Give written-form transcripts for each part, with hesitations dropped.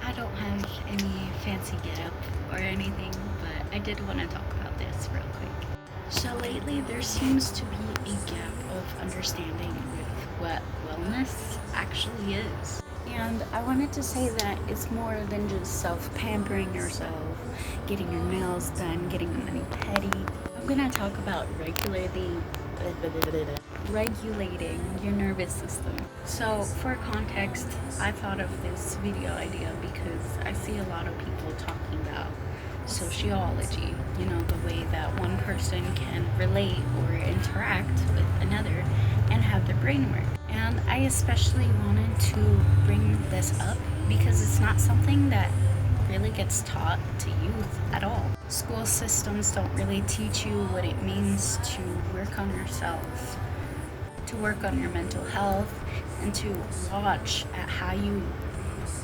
I don't have any fancy get-up or anything, but I did want to talk about this real quick. So lately there seems to be a gap of understanding with what wellness actually is. And I wanted to say that it's more than just self-pampering yourself, getting your nails done, getting a mani-pedi. I'm gonna talk about regulating your nervous system. So for context, I thought of this video idea because I see a lot of people talking about sociology, the way that one person can relate or interact with another and have their brain work. And I especially wanted to bring this up because it's not something that really gets taught to youth at all. School systems don't really teach you what it means to work on yourself, to work on your mental health, and to watch at how you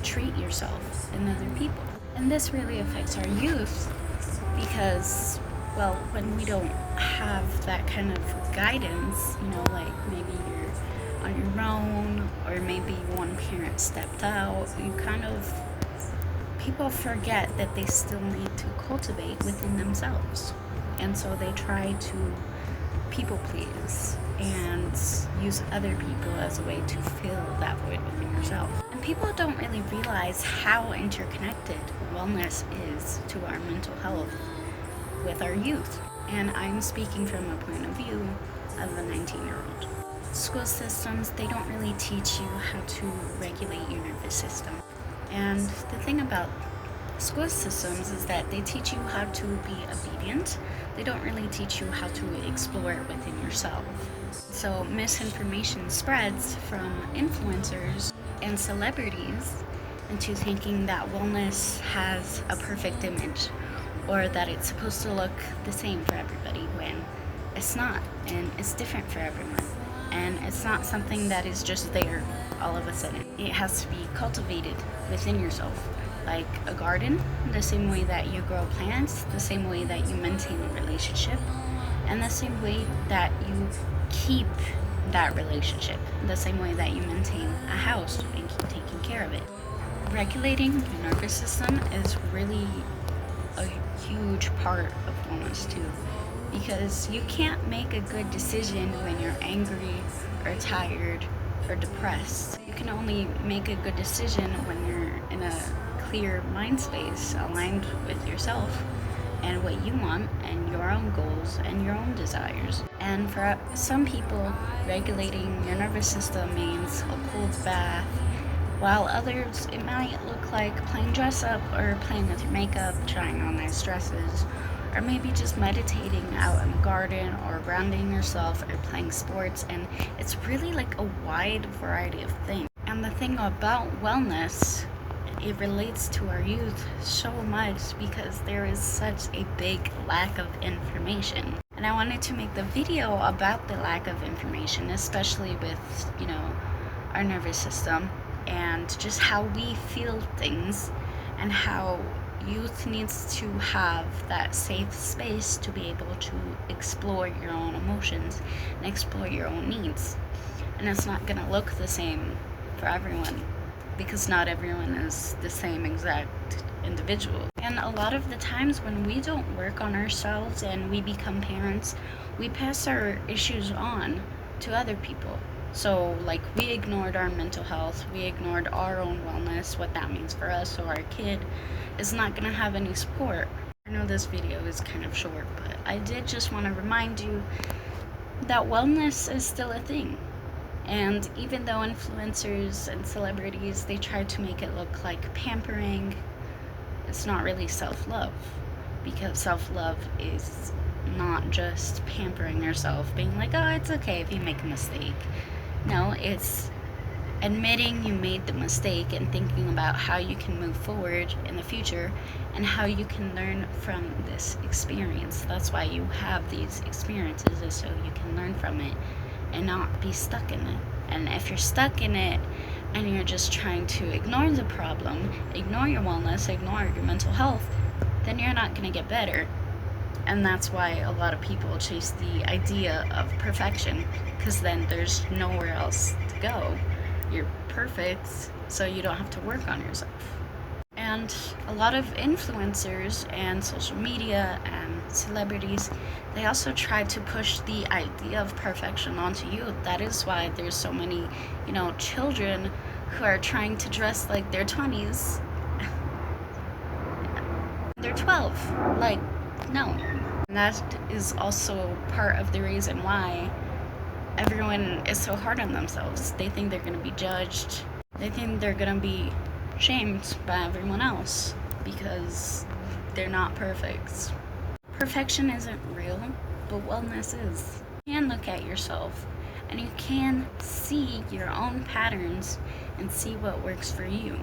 treat yourself and other people. And this really affects our youth because, well, when we don't have that kind of guidance, like maybe you're on your own or maybe one parent stepped out, people forget that they still need to cultivate within themselves. And so they try to people please and use other people as a way to fill that void within yourself. And people don't really realize how interconnected wellness is to our mental health with our youth. And I'm speaking from a point of view of a 19-year-old. School systems, they don't really teach you how to regulate your nervous system. And the thing about school systems is that they teach you how to be obedient. They don't really teach you how to explore it within yourself. So misinformation spreads from influencers and celebrities into thinking that wellness has a perfect image or that it's supposed to look the same for everybody when it's not, and it's different for everyone. And it's not something that is just there all of a sudden. It has to be cultivated within yourself. Like a garden, the same way that you grow plants, the same way that you maintain a relationship, and the same way that you keep that relationship, the same way that you maintain a house and keep taking care of it. Regulating your nervous system is really a huge part of wellness too, because you can't make a good decision when you're angry or tired or depressed. You can only make a good decision when you're in a clear mind space aligned with yourself and what you want and your own goals and your own desires. And for some people, regulating your nervous system means a cold bath, while others it might look like playing dress up or playing with your makeup, trying on nice dresses, or maybe just meditating out in the garden or grounding yourself or playing sports. And it's really like a wide variety of things. And the thing about wellness, it relates to our youth so much because there is such a big lack of information. And I wanted to make the video about the lack of information, especially with, our nervous system and just how we feel things and how youth needs to have that safe space to be able to explore your own emotions and explore your own needs. And it's not going to look the same for everyone because not everyone is the same exact individual. And a lot of the times when we don't work on ourselves and we become parents, we pass our issues on to other people. So like we ignored our mental health, we ignored our own wellness, what that means for us, so our kid is not going to have any support. I know this video is kind of short, but I did just want to remind you that wellness is still a thing. And even though influencers and celebrities, they try to make it look like pampering, it's not really self-love, because self-love is not just pampering yourself, being like, oh, it's okay if you make a mistake. No, it's admitting you made the mistake and thinking about how you can move forward in the future and how you can learn from this experience. That's why you have these experiences, is so you can learn from it and not be stuck in it. And if you're stuck in it and you're just trying to ignore the problem, ignore your wellness, ignore your mental health, then you're not going to get better. And that's why a lot of people chase the idea of perfection, because then there's nowhere else to go. You're perfect, so you don't have to work on yourself. And a lot of influencers and social media and celebrities, they also try to push the idea of perfection onto you. That is why there's so many, children who are trying to dress like their 20s. They're 12. Like, no. And that is also part of the reason why everyone is so hard on themselves. They think they're going to be judged. They think they're going to be shamed by everyone else because they're not perfect. Perfection isn't real, but wellness is. You can look at yourself and you can see your own patterns and see what works for you.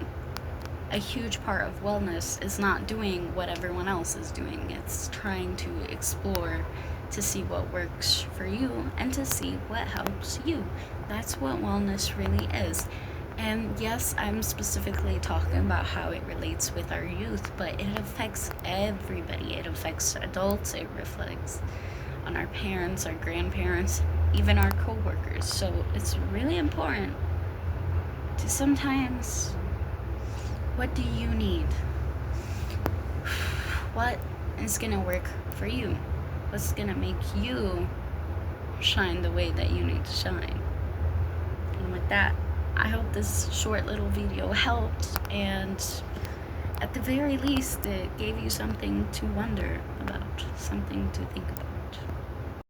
A huge part of wellness is not doing what everyone else is doing. It's trying to explore to see what works for you and to see what helps you. That's what wellness really is. And yes, I'm specifically talking about how it relates with our youth, but it affects everybody. It affects adults, it reflects on our parents, our grandparents, even our coworkers. So it's really important to sometimes, what do you need? What is gonna work for you? What's gonna make you shine the way that you need to shine? And with that, I hope this short little video helped, and at the very least, it gave you something to wonder about, something to think about.